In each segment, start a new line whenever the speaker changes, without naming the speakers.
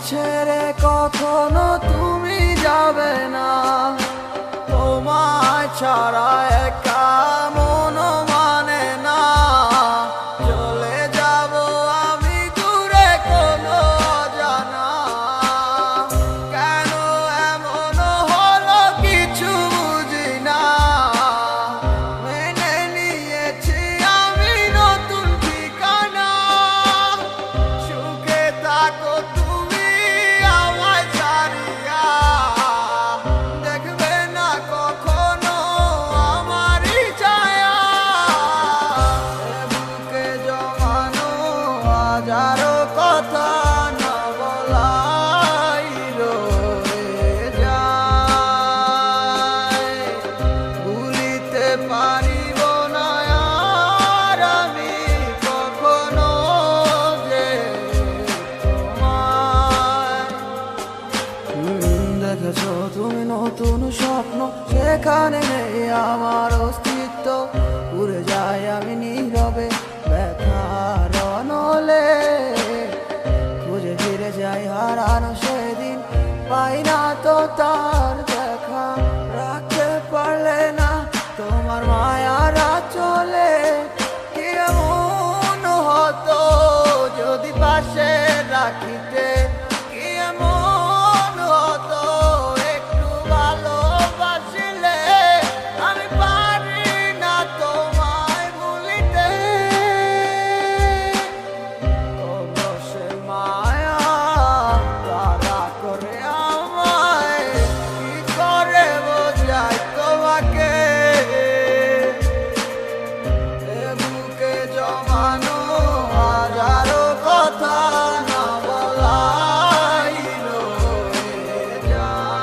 ছেড়ে কখনো তুমি যাবে না, তোমায় ছাড়া একা মন মানে না। চলে যাব আমি দূরে কোনো অজানা, কেন এমন হলো কিছু বুঝি না। মেনে নিয়েছি আমি নতুন ঠিকানা, সুখে থাকো তুমি আমায় ছাড়িয়া, দেখবে না কখনো আমারই ছায়া। বুকে জমানো হাজারো কথা না বলাই রয়ে যায়, ভুলিতে পারিব না আর আমি কখনো যে তোমায়। দেখেছো তুমি নতুন স্বপ্ন, সেখানে নেই আমার অস্তিত্ব। উড়ে যাই আমি নীরবে ব্যথার অনলে, খুঁজে ফিরে যাই হারানো সেদিন, পাই না তো তার দেখা। রাখতে পারলে না তোমার মায়ারা চলে, কি এমন হতো যদি পাশে রাখিতে, কি এমন হতো একটু ভালোবাসিলে। আমি পারি না তোমায় ভুলিতে, তবু সে মায়া তারা করে আমায়, কি করে বোঝাই তোমাকে। এ বুকে জমানো হাজারো কথা না বলাই রয়ে যায়,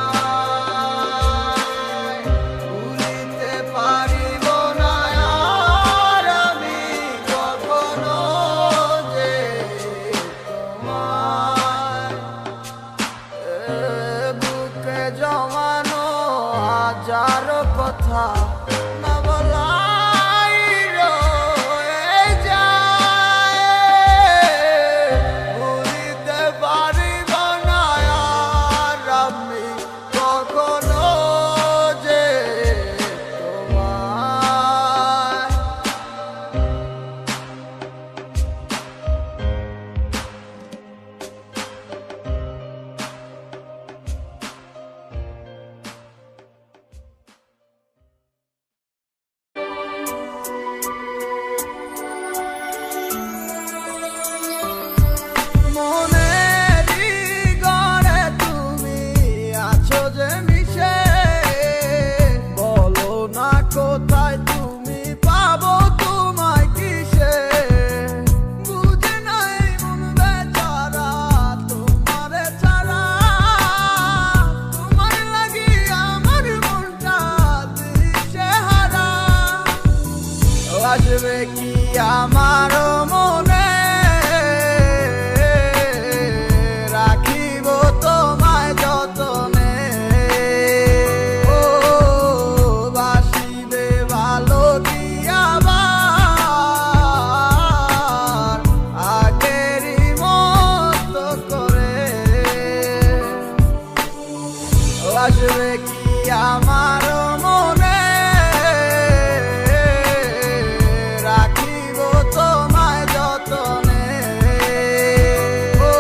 ভুলিতে পারিব না আর আমি কখনো যে তোমায়। বুকে জমানো হাজারো কথা না বলাই রয়ে যায়, ভুলিতে পারিব না আর আমি কখনো যে তোমায়। মনেরই ঘরে তুমি আছো যে মিশে, বলো না কোথায় তুমি পাবো তোমায় কিসে। বুঝে নাই মন বেচারা তোমারে ছাড়া, তোমার লাগি আমার মনটা দিশেহারা। আসবে কি আমার মনে, রাখিব তোমায় যতনে। ও বাসিবে ভালো কি আবার আগেরই মতো করে। আসবে কি আমার মনে, রাখিব তোমায় যতনে। ও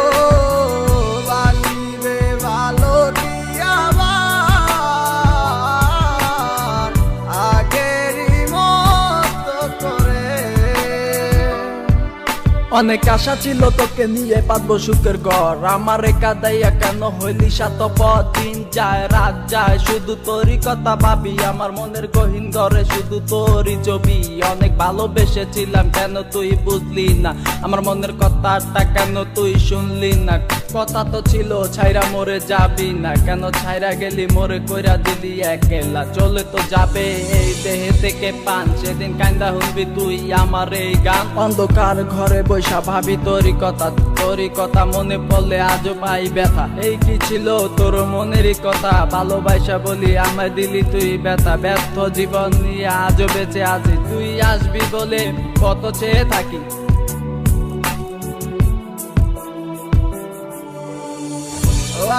বাসিবে ভালো কি আবার আগেরই মতো করে।
অনেক আশা ছিল তোকে নিয়ে পাতবো সুখের ঘর, আমার কাদাইয়া কেন হইলি স্বার্থপর। দিন যায় রাত যায় শুধু তোরই কথা ভাবি, আমার মনের গহীন ঘরে শুধু তোরই ছবি। অনেক ভালোবেসেছিলাম কেন তুই বুঝলি না, আমার মনের কথাটা কেন তুই শুনলি না। কথা তো ছিল ছাইরা মরে যাবি না, কেন ছাইরা গেলি মোরে কইরা দিলি একলা। চলে তো যাবে এই দেহে থেকে পান, সেদিন কান্দা শুনবি তুই আমার এই গান। অন্ধকার ঘরে বৈশা ভাবি তোরই কথা মনে পড়লে আজও পাই ব্যথা। এই কি ছিল তোর মনেরই কথা, ভালোবাসা বলি আমায় দিলি তুই ব্যথা। ব্যর্থ জীবন নিয়ে আজও বেঁচে আছি, তুই আসবি বলে কত চেয়ে থাকি।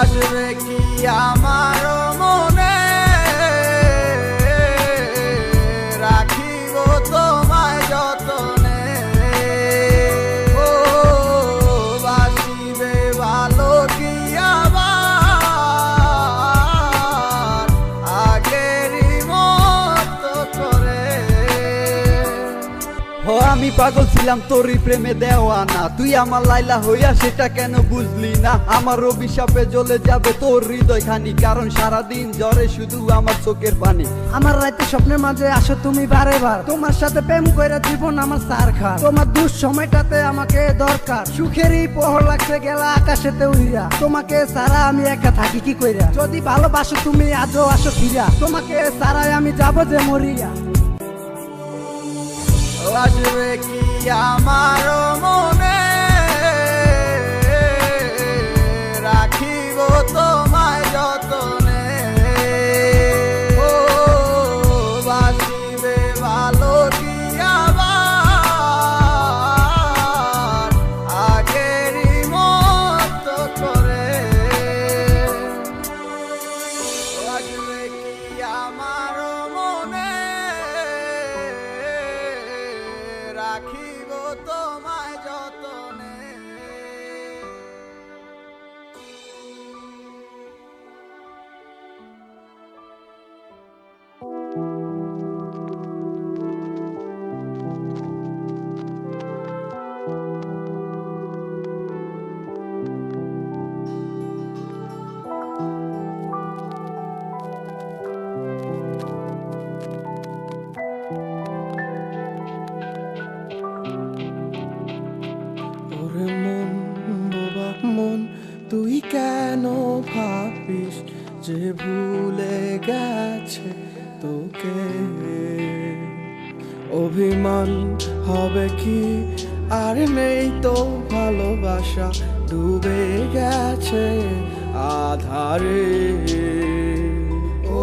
আসবে কি আমার মনে রাখিব তোমায় যতনে ও বাসিবে ভালো কি আবার আগেরই মতো করে
ও আমি পাগল ছিলাম তোরই প্রেমে দেওয়ানা, তুই আমার লাইলা হইয়া সেটা কেন বুঝলি না? আমার অভিশাপে জ্বলে যাবে তোর হৃদয় খানি, কারণ সারাদিন জ্বরে শুধু আমার চোখের পানি।
আমার রাতে স্বপ্নের মাঝে আসো তুমি বারে বার, তোমার সাথে প্রেম কইরা জীবন আমার সার খা। তোমার দুঃসময়টাতে আমাকে দরকার, সুখেরই পহর লাগছে গেলা আকাশেতে উইরা। তোমাকে সারা আমি একা থাকি কি কইরা, যদি ভালোবাসো তুমি আজও আসো ফিরা, তোমাকে সারাই আমি যাব যে মরিয়া।
আসবে কি আমার মনে রাখিব তোমায় যতনে ও বাসিবে ভালো কি আবার আগেরই মতো করে আসবে কি আমার মনে রাখিব তোমায় যতনে
ওরে মন বোবা মন, তুই কেন ভাবিস যে ভুলে গেছে তোকে? অভিমান হবে কি আর নেই তো ভালোবাসা, ডুবে গেছে আধারে। ও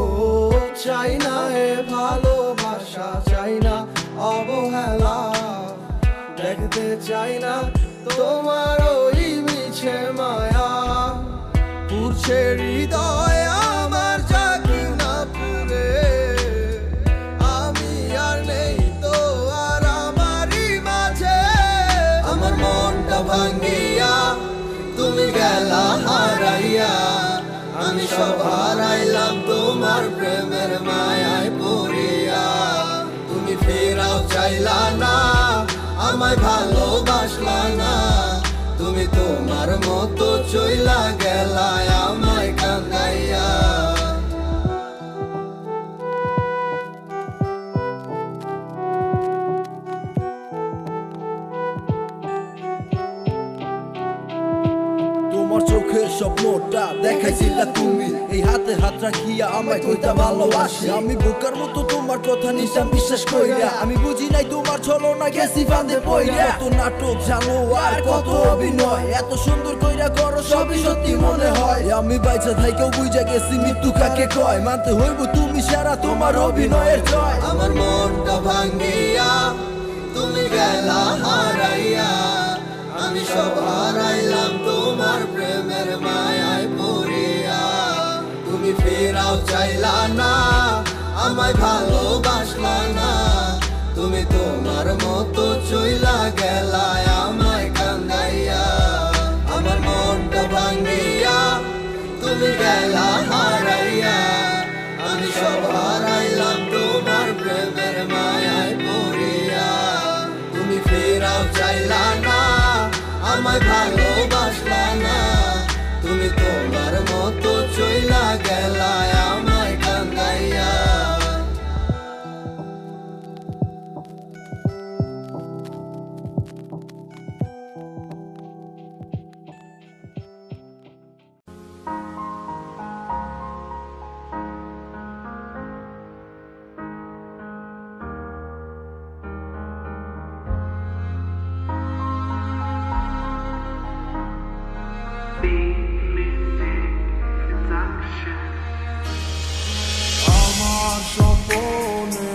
চাই না এ ভালোবাসা, চাই না অবহেলা, দেখতে চাই না তোমার ওই মিছে মায়া। পুরছে হৃদয় আমার জাগি না পুরে, আমি আর নেই তো আর আমারই মাঝে। আমার মনটা ভাঙ্গিয়া তুমি গেলা হারাইয়া, আমি সব হারাইলাম তোমার প্রেমের মায়ায় পড়িয়া। তুমি ফেরাও চাইলা না, আমায় ভালোবাসলা না, তুমি তোমার মতো চইলা গেলা আমায় কান্দাইয়া।
তোমার চোখের স্বপ্নটা দেখাইছিলা তুমি, এই হাতে হাত রাখিয়া আমায় কইতা ভালোবাসি। আমি বোকার মতো তোমার কথা নিশা বিশ্বাস কইরা, আমি বুঝি নাই তোমার ছলনা গেছি ফাঁদে পইরা। কত নাটক জানো আর কত অভিনয়, এত সুন্দর কইরা করো সবই সত্যি মনে হয়। আমি বাইচা থাইকেও বুঝা গেছি মৃত্যু কাকে কয়, মানতে হইব তুমি সারা তোমার অভিনয়ের জয়।
আমার মনটা ভাঙ্গিয়া তুমি গেলা হারাইয়া, আমি সব হারাইলাম তোমার প্রেমের মায়ায় পড়িয়া। তুমি ফেরাও চাইলা না, আমায় ভালোবাসলা না, তুমি তোমার মতো চইলা গেলা আমায় কান্দাইয়া। আমার মনটা ভাঙ্গিয়া তুমি গেলা হারাইয়া, আমি সব হারাইলাম তোমার প্রেমের মায়ায় পড়িয়া। তুমি ফেরাও চাইলা না, আমায় ভালোবাসলা না, তুমি তোমার মতো চইলা গেলা আমায় কান্দাইয়া।
আমার স্বপ্নে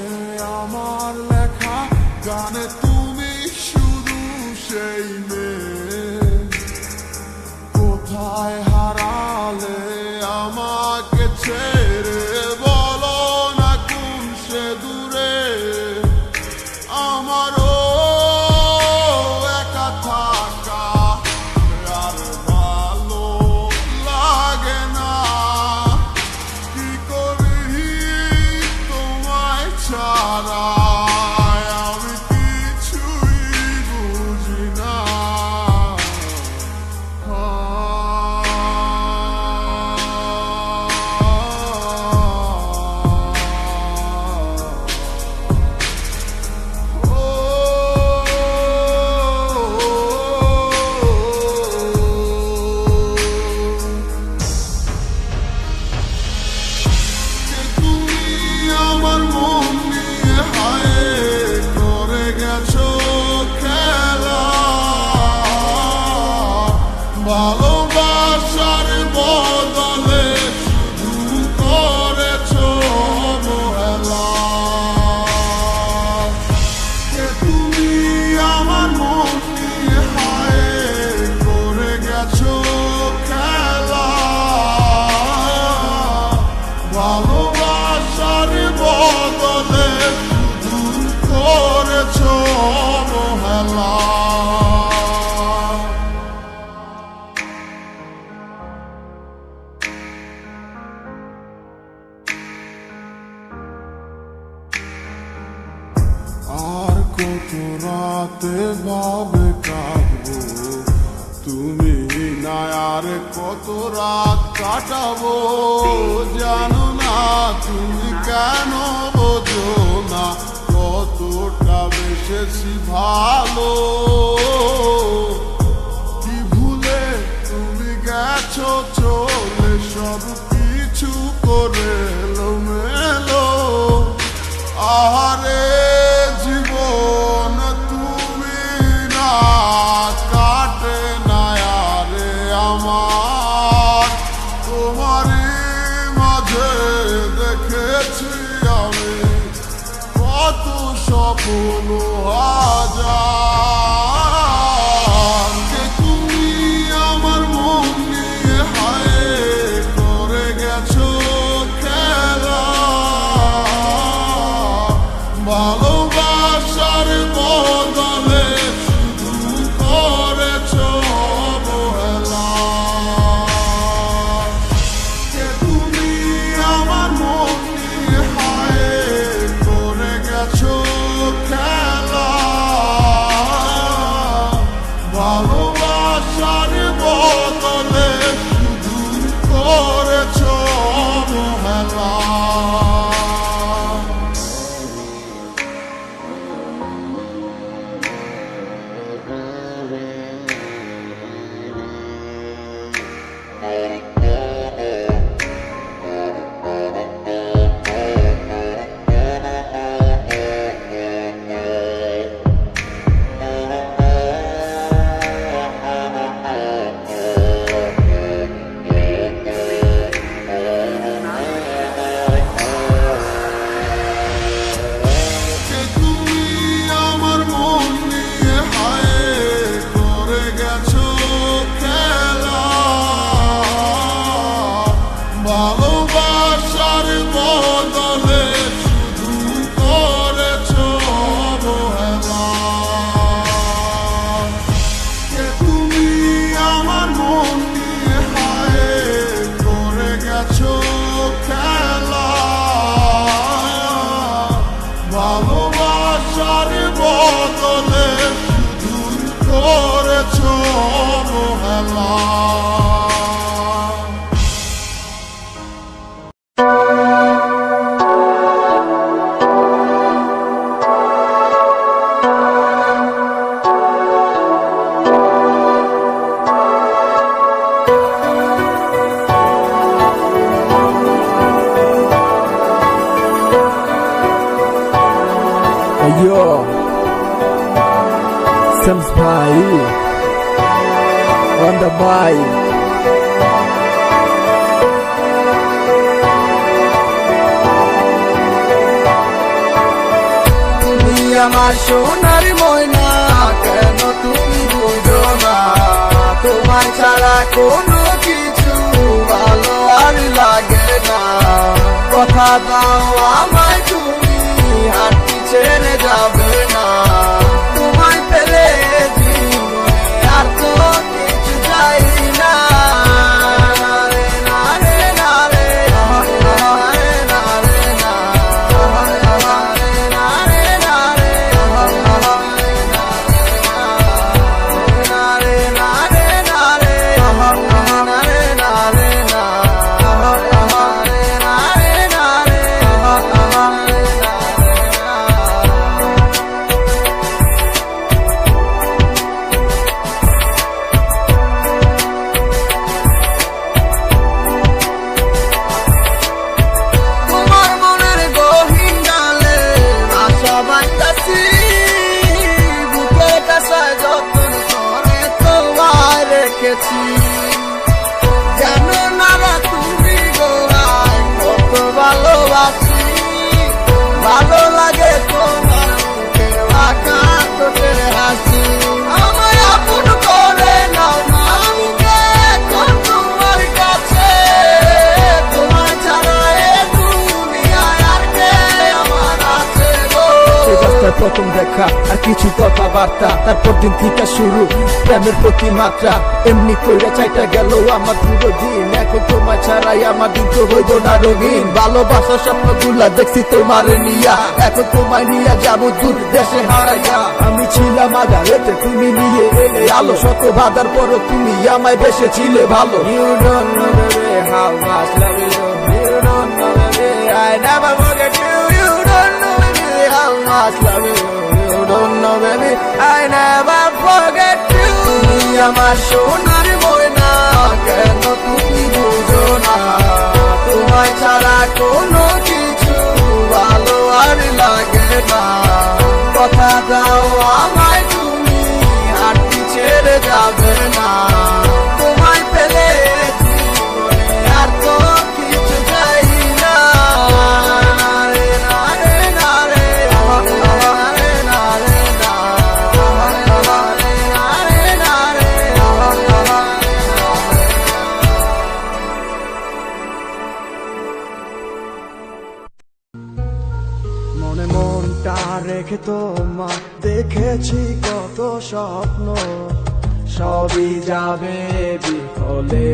আমার লেখা গানে তুমি শুধু সেই মেয়ে, কোথায় হারালে কত রাতে ভাবে কাঁদবো, তুমি না আর কত রাত কাটাবো। জানো না তুমি কেন বোঝো না কতটা বেশি ভালো। কি ভুলে তুমি গেছো চলে, সব কিছু করে এলোমেলো। আহারে জীবন তুমি না কাটে না আরে আমার। তোমারই মাঝে দেখেছি আমি কত সফল হাজার। কে তুমি আমার মন নিয়ে হায় করে গেছো খেলা। ভালোবাসার বদলে শুধু করেছো অবহেলা। কে তুমি আমার মন নিয়ে হায় করে গেছো খেলা। ভালোবাসার বদলে শুধু করেছো অবহেলা। কে তুমি আমার মন নিয়ে হায় করে গেছো খেলা। ভালোবাসার বদলে শুধু করেছো অবহেলা। কে তুমি আমার মন নিয়ে হায় করে গেছো খেলা। ভালোবাসার বদলে শুধু করেছো অবহেলা।
Yo, Sam's Pie on the bike.
তুমি আমার সোনার ময়না, কেন তুমি বুঝো না? তোমার ছাড়া কোনো কিছু ভালো আর লাগে না। কথা দাও আমায় তুমি হাঁটি ছেড়ে যাবে না। তোমায় পেলে জীবনে আর তো কিছু চাই না। রে না রে না রে না রে না রে না রে না রে না রে na দেখা আর কিছু কথাবার্তা, তারপর দিন থেকে শুরু প্রেমের প্রতি মাত্রা। এমনি কইরা চাইটা গেল আমার পুরো দিন, এখন তোমার ছাড়াই আমার দিন তো হইতো না রঙিন। ভালোবাসার স্বপ্নগুলা দেখছি তোমার নিয়া, এখন তোমায় নিয়ে যাবো দূর দেশে হারাইয়া। আমি ছিলাম আগারেতে, তুমি নিয়ে এলে আলো, শত বাধার পরও তুমি আমায় বেসেছিলে ভালো। You don't know baby how much love you, you don't know baby I never forget you, you don't know baby how much love you, you don't know baby I never forget you। তুমি আমার সোনার ময়না, কেন তুমি বুঝো না, তোমায় ছাড়া কোনো কিছু ভালো আর লাগে না। কথা দাও আমায় তুমি হাঁটি ছেড়ে যাবে না, তোমায় পেলে জীবনে আর তো কিছু চাই না। রে না রে না রে না রে না রে না রে না রে।
মনে মনটা রেখে তোমার দেখেছি কত স্বপ্ন, সবই যাবে বিফলে।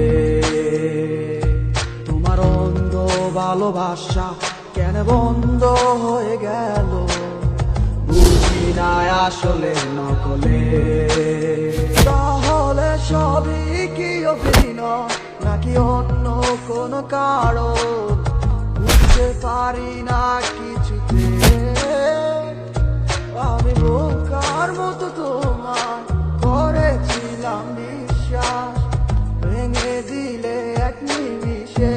তোমার অন্ধ ভালোবাসা কেন বন্ধ হয়ে গেল, বুঝি না আসলে নকলে। তাহলে সবই কি অভিনয় নাকি অন্য কোনো কারণ, বুঝতে পারি না কিছুতে। আমি বোকার মতো তোমার করেছিলাম বিশ্বাস, ভেঙে দিলে এক নিমিষে।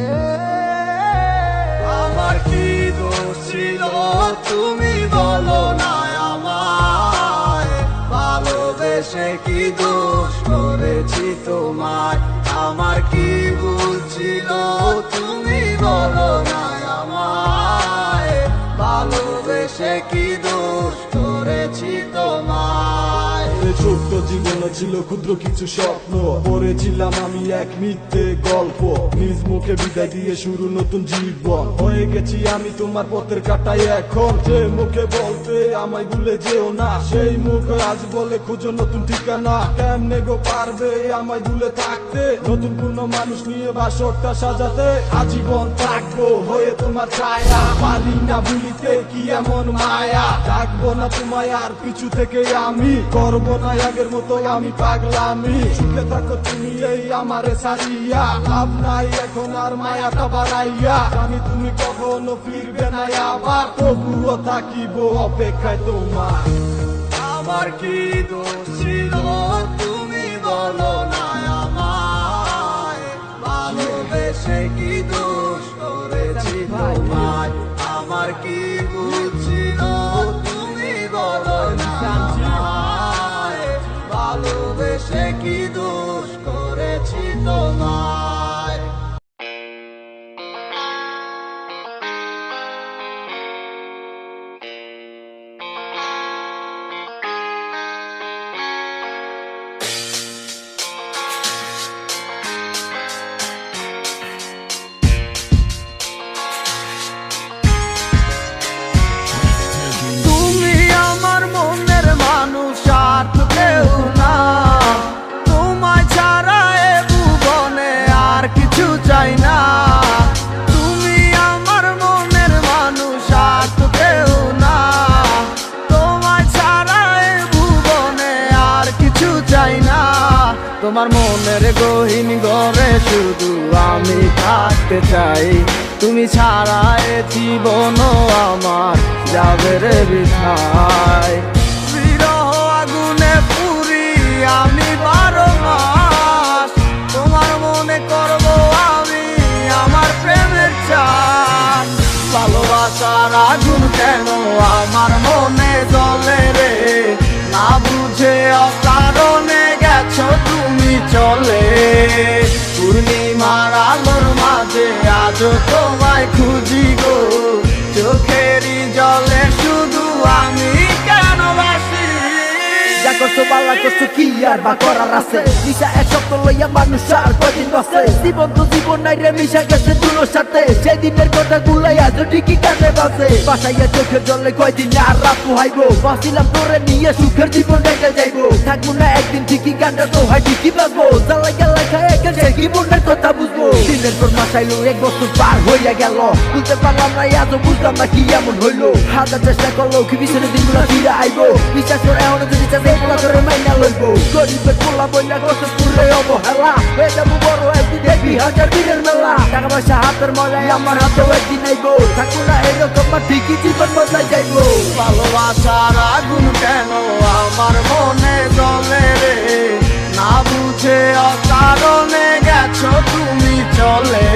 আমার কি দোষ ছিল তুমি বলো না আমায়, ভালোবেসে কি দোষ করেছি তোমায়। আমার কি ভুল ছিল তুমি বলো না আমায়, ভালোবেসে কি দোষ করেছি তোমায়।
ছোট্ট জীবনে ছিল ক্ষুদ্র কিছু স্বপ্ন, পড়েছিলাম আমি এক মিথ্যে গল্প। নিজ মুখে বিদায় দিয়ে শুরু নতুন জীবন, হয়ে গেছি আমি তোমার পথের কাটাই এখন। যে মুখে বলতে আমায় ভুলে যেও না, সেই মুখ আজ বলে খুঁজো নতুন ঠিকানা। কেমনে গো পারবে আমায় ভুলে থাকতে, নতুন কোন মানুষ নিয়ে বাসরটা সাজাতে। আজীবন থাকবো হয়ে তোমার ছায়া, পারি না ভুলিতে কি এমন মায়া। ডাকবো না তোমায় আর পিছু থেকে আমি, করবো না আগের মতো আমি পাগলামি। সুখে থাকো তুমি এই আমারে সারিয়া, লাভ নাই এখন আর মায়াটা বাড়াইয়া। আমি তুমি কখনো ফিরবে না আবার, তবুও থাকিব অপেক্ষায় তোমার।
আমার কি দোষ ছিল তুমি বলো না আমায়, ভালোবেসে কি দোষ করেছি তোমায়। আমার কি ভুল ছিল তুমি বলো না আমায়, ভালোবেসে কি দোষ করেছি তোমায়। তুমি আমার মনের মানুষ আর তো কেউ না, তোমায় ছাড়া এ ভুবনে আর কিছু চাই না। তুমি আমার মনের মানুষ আর তো কেউ না, তোমায় ছাড়া এ ভুবনে আর কিছু চাই না। তোমার মনের গহীন ঘরে শুধু আমি থাকতে চাই, তুমি ছাড়া এ জীবন আমার যাবে রে বৃথায়। বিরহ আগুনে পুরি আমি 12 মাস, তোমার মনে করব আমি আমার প্রেমের চান। ভালোবাসার আগুন কেন আমার মনে জ্বলে রে, না বুঝে অকারণে গেছো তুমি চলে। পূর্ণিমার আলোর মাঝে আজও তোমায় খুঁজি গো, চোখেরই জলে শুধু আমি কেন বাসি। দেখো করছো বালা করছো কি আর বা করার আছে নিশা এক সপ্তাহ লইয়া মানুষ আর কদিন বাসে জীবন তো জীবন নাই রে মিশা গেছে দুলোর সাথে সেদিনের কথা গুলাই আজ ঠিকই কাছে বাসে বাসাইয়া চোখের জলে কয়দিন আর রাত হাইবো বাসিলাম তোরে নিয়ে সুখের জীবন রেখে যাইবো থাকবো না একদিন ঠিকই গানটা তো হয় ঠিকই বাজবো জ্বালাই জ্বালাই খায় একে কি মনের কথা বুঝবো দিনের পর মাস আইলো 1 বছর পার হইয়া গেল বুঝতে পারলাম না আজও বুঝলাম না কি এমন হইলো হাজার চেষ্টা করলো কি পিছনে দিনগুলো ফিরে আইবো বিশ্বাস করে এমন যদি চাষে পোলা করে মাইনা লইবো গরিবের পোলা বইলা কষ্ট পুরে অবহেলা হয়ে যাবো বড় একদিন দেখবি হাজার দিনের মেলা টাকা পয়সা হাতের মজায় আমার হাতেও একদিন আইবো থাকবো না এরকম ঠিকই জীবন বদলাই যাইবো
ভালোবাসার আগুন কেন আমার মনে জ্বলে রে না বুঝে অকারণে গেছো তুমি চলে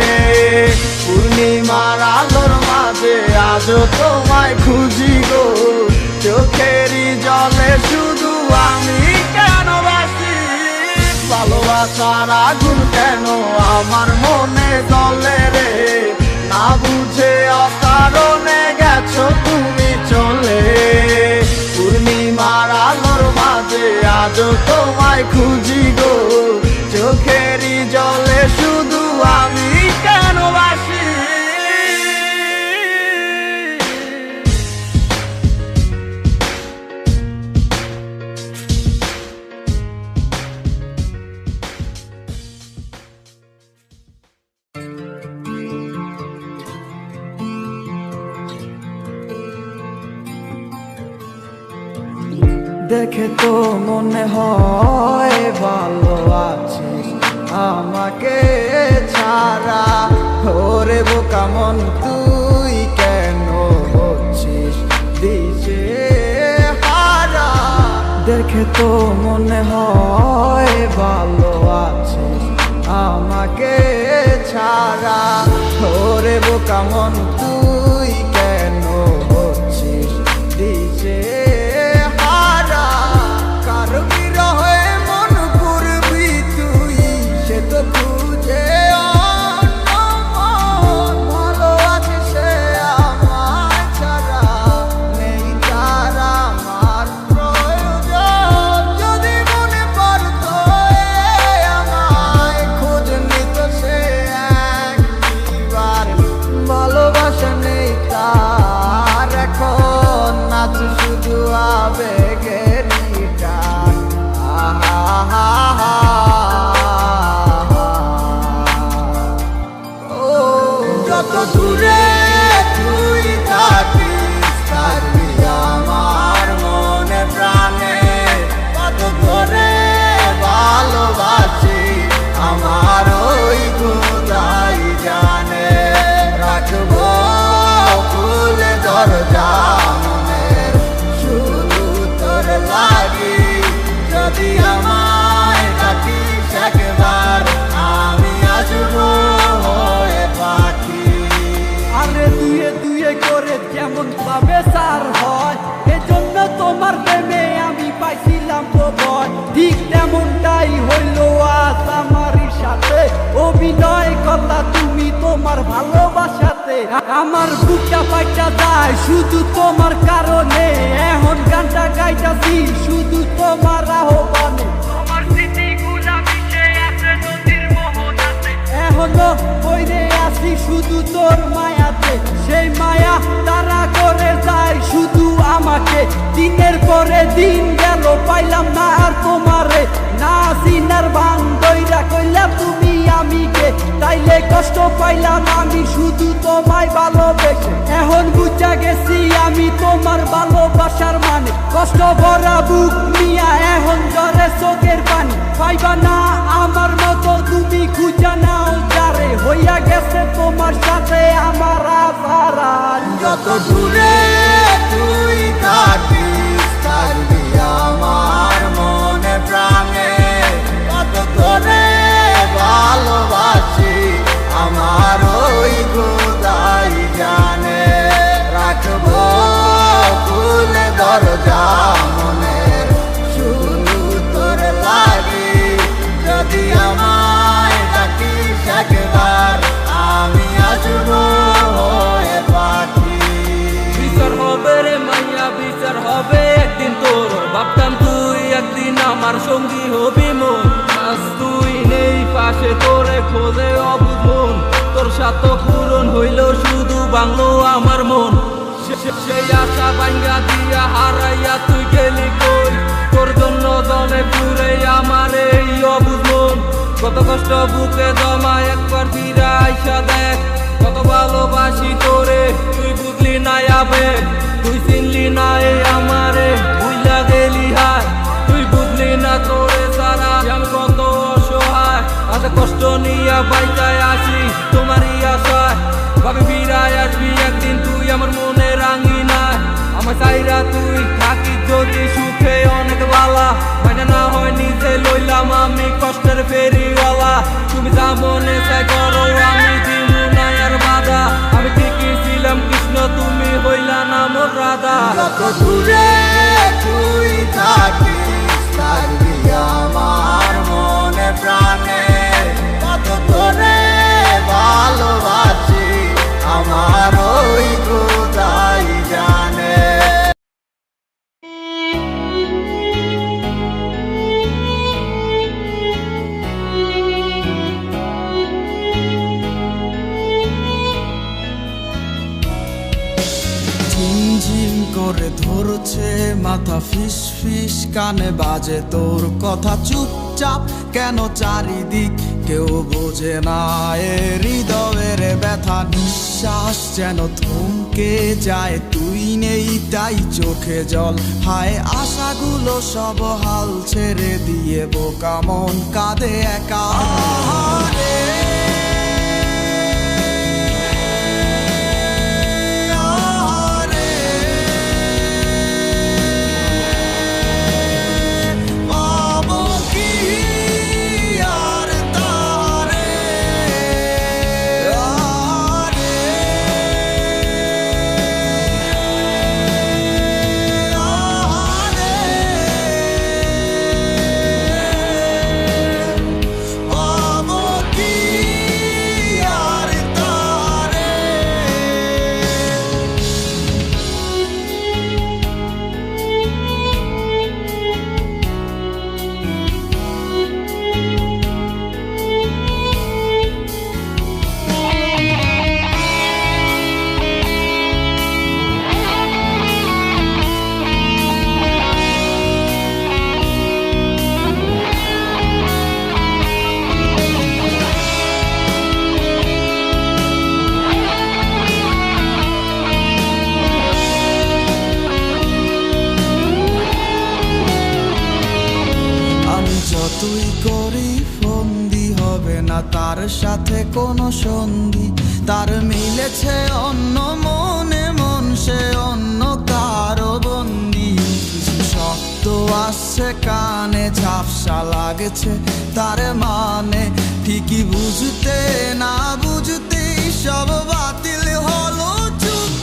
পূর্ণিমার আলোর মাঝে আজও তোমায় খুঁজি গো চোখেরই জলে শুধু আমি কেন বাসি ভালোবাসার আগুন কেন আমার মনে জ্বলে রে না বুঝে অকারণে গেছো তুমি চলে পূর্ণিমার আলোর মাঝে আজও তোমায় খুঁজি গো চোখেরই জলে শুধু আমি কেন বাসি
দেখে তো মনে হয় ভালো আছিস আমাকে ছাড়া ওরে বোকা মন তুই কেন হচ্ছিস দিশে হারা দেখে তো মনে হয় ভালো আছিস আমাকে ছাড়া ওরে বোকা মন তুই কেন হচ্ছিস দিশে ঠিক তেমনটাই হইল আজ আমারই সাথে অভিনয় করলা তুমি তোমার ভালোবাসাতে আমার বুকটা ফাইটা যায় শুধু তোমার কারণে এখন গানটা গাইতাছি শুধু তোমার আহ্বানে তোমার স্মৃতিগুলা মিশে আছে নদীর মোহনাতে এখনো বইরে আছি শুধু তোর মায়াতে সেই মায়া তারা করে যায় শুধু আমাকে দিনের পরে দিন গেল পাইলাম না আর তোমারে না সিনার ভান দইরা কইলা তুমি আমিকে তাইলে কষ্ট পাইলাম আমি শুধু তোমায় ভালোবেসে এখন বুঝা গেছি আমি তোমার ভালোবাসার মানে কষ্ট ভরা বুক নিয়া এখন জ্বরে চোখের পানি পাইবা না আমার মতো তুমি খুঁজা নাও যারে হইয়া গেছে তোমার সাথে আমার আধার
যত দূরে তুই থাকিস থাকবি আমার মনে প্রাণে কত করে ভালোবাসি আমার ওই খোদাই জানে রাখবো খুলে দরজা মনের শুধু তোর লাগি যদি আমায় ডাকিস একবার আমি আসবো হয়ে পাখি
হবি মন আজ তুই নেই পাশে তোরে খোঁজে অবুঝ মন তোর সাথে পূরণ হইল শুধু বাংলো আমার মন সেই আশা ভাঙ্গা দিয়া হারাইয়া তুই গেলি কই তোর জন্য জলে পুরে আমার এই অবুঝ মন কত কষ্ট বুকে জমা একবার ফিরে আইসা দেখ কত ভালোবাসি তোরে তুই বুঝলি না আবেগ তুই চিনলি না এই আমারে বুঝলা গেলি হায় তুই বুঝলি না তোরে সারা আমি কত অসহায় আজ কষ্ট নিয়া বাইচায় আসি তোমারই আশায় ভাবে ফিরায় আসবি একদিন তুই আমার মনে রাঙি না আমার চাইরা তুই থাকি যদি সুখে অনেক বালা মানে না হয় নিজে লইলাম আমি কষ্টের ফেরিওয়ালা তুমি যা মনে চাই করো আমি দিমু না আর বাধা আমি ঠিকই ছিলাম কৃষ্ণ তুমি হইলা না মোর রাধা
কত দূরে তুই থাকিস থাকবি আমার মনে প্রাণে কত তোরে ভালোবাসি আমার ওই খোদাই জানে
ঝিমঝিম করে ধরছে মাথা ফিস ফিস কানে বাজে তোর কথা চুপচাপ কেন চারিদিক কেউ বোঝে না এ হৃদয়ের ব্যথা নিঃশ্বাস যেন থমকে যায় তুই নেই তাই চোখে জল হায় আশাগুলো সব হাল ছেড়ে দিয়ে বোকা মন কাঁদে একা রে তুই করি ফন্দি হবে না তার সাথে কোনো সন্ধি তার মিলেছে অন্য মনে মন সে অন্য কারো বন্দি কিছু শব্দ আসছে কানে ঝাপসা লাগছে তার মানে ঠিকই বুঝতে না বুঝতেই সব বাতিল হলো চুক্তি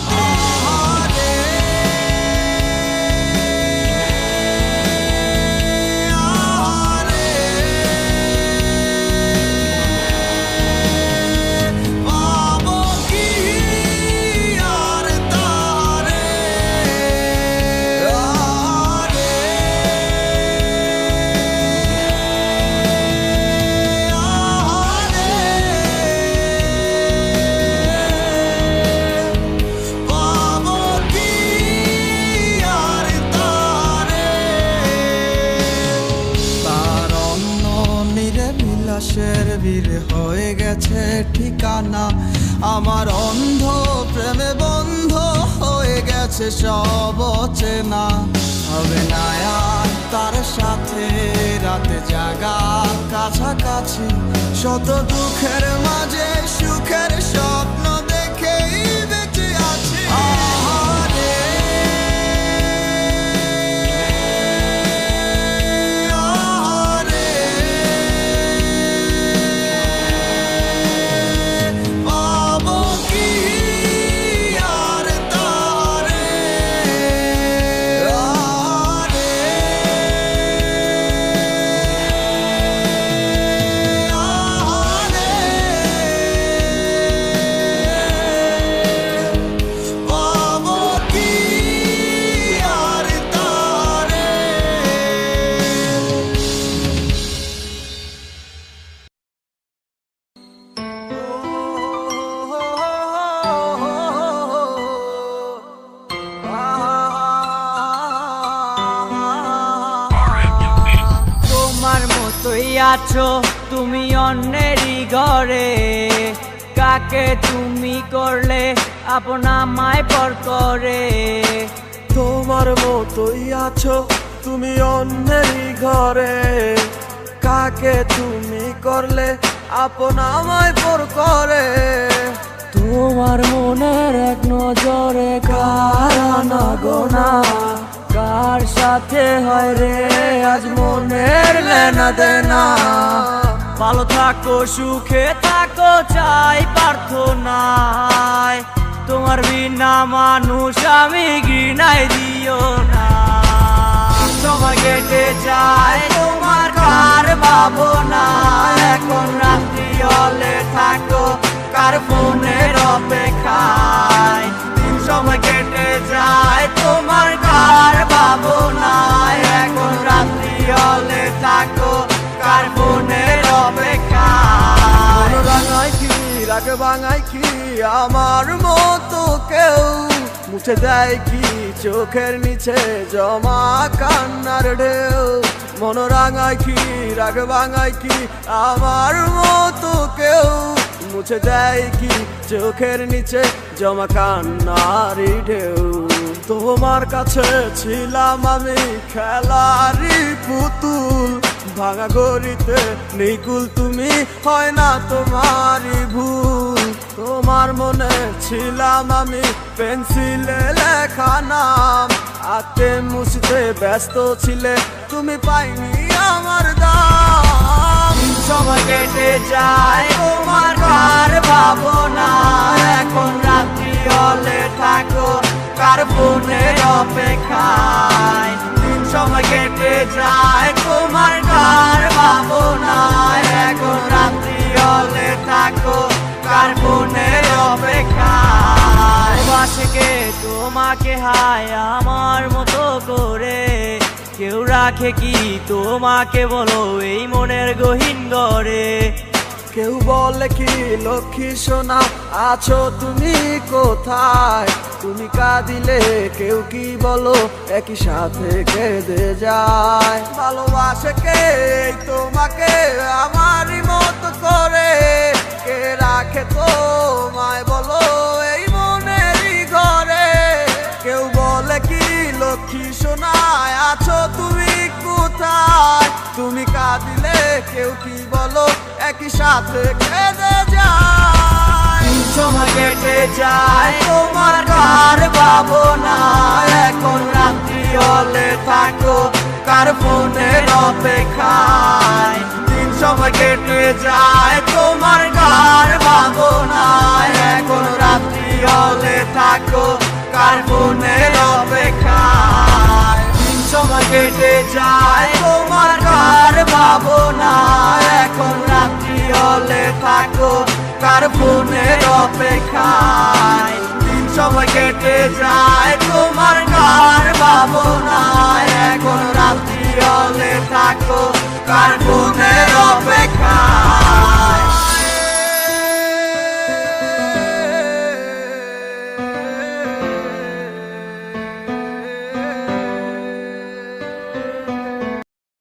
ভিড় হয়ে গেছে ঠিকানা আমার অন্ধ প্রেমে বন্ধ হয়ে গেছে সব অচেনা হবে না আর তার সাথে রাতে জাগা কাছাকাছি শত দুঃখের মাঝে সুখের স্বপ্ন দেখেই বেঁচে আছি
আছো তুমি অন্যেরই ঘরে, কাকে তুমি করলে আপন আমায় পর করে।
তোমার মতোই আছো তুমি অন্যেরই ঘরে, কাকে তুমি করলে আপন আমায় পর করে।
তোমার মনের এক নজরে কার আনা গোনা, কার সাথে হয় রে আজ মনের লেনা দেনা। ভালো থাকো সুখে থাকো চাই প্রার্থনায়, তোমার বিনা মানুষ আমি ঘৃণায় দিও না। সময় কেটে যায় তোমার কার ভাবনা, এখন রাত্রি হলে থাকো কার ফোনের অপেক্ষায়। সময় কেটে যায় তোমার কার ভাবনা, এখন রাত্রি হলে থাকো কার ফোনের অপেক্ষায়।
রাঙায় কি রাগ ভাঙায় কি আমার মতো কেউ, মুছে দেয় কি চোখের নিচে জমা কান্নার ঢেউ। মন রাঙায় কি রাগ ভাঙায় কি আমার মতো কেউ, মুছে দেয় কি চোখের নিচে জমা কান্নারি ঢেউ। তোমার কাছে ছিলাম আমি খেলারি পুতুল, ভাঙা গড়িতে নিকুল তুমি হয় না তোমারই ভুল। তোমার মনে ছিলাম আমি পেন্সিলে লেখা নাম, আঁকতে মুছতে ব্যস্ত ছিলে তুমি পাইনি আমার দাম।
সময় কেটে যায় তোমার কার ভাবনা, এখন রাত্রি হলে থাকো কার ফোনের অপেক্ষায়। সময় কেটে যায় তোমার কার ভাবনা, এখন রাত্রি হলে থাকো কার ফোনের অপেক্ষায়। বাসকে তোমাকে হায় আমার মতো করে, কেউ রাখে কি তোমাকে বলো এই মনের গহীন ঘরে।
কেউ বলে কি লক্ষ্মী সোনা আছো তুমি কোথায়, তুমি কাঁদিলে কেউ কি বলো একই সাথে কেঁদে যায়। ভালোবাসে কে তোমাকে আমারই মতো করে, কে রাখে তোমায় বলো এই মনেরই ঘরে। কেউ বলে কি লক্ষ্মী সোনা আছো তুমি কোথায়, তুমি কাঁদিলে কেউ কি বলো একই সাথে কেঁদে যায়।
সময় কেটে যায় তোমার কার ভাবনা, এখন রাত্রি হলে থাকো কার ফোনের অপেক্ষায়। সময় কেটে যায় তোমার কার ভাবনা, এখন রাত্রি হলে থাকো কার ফোনের অপেক্ষায়। সময় কেটে যায় তোমার কার ভাবনা, এখন রাত্রি হলে থাকো কার ফোনের অপেক্ষায়। সময় কেটে যায়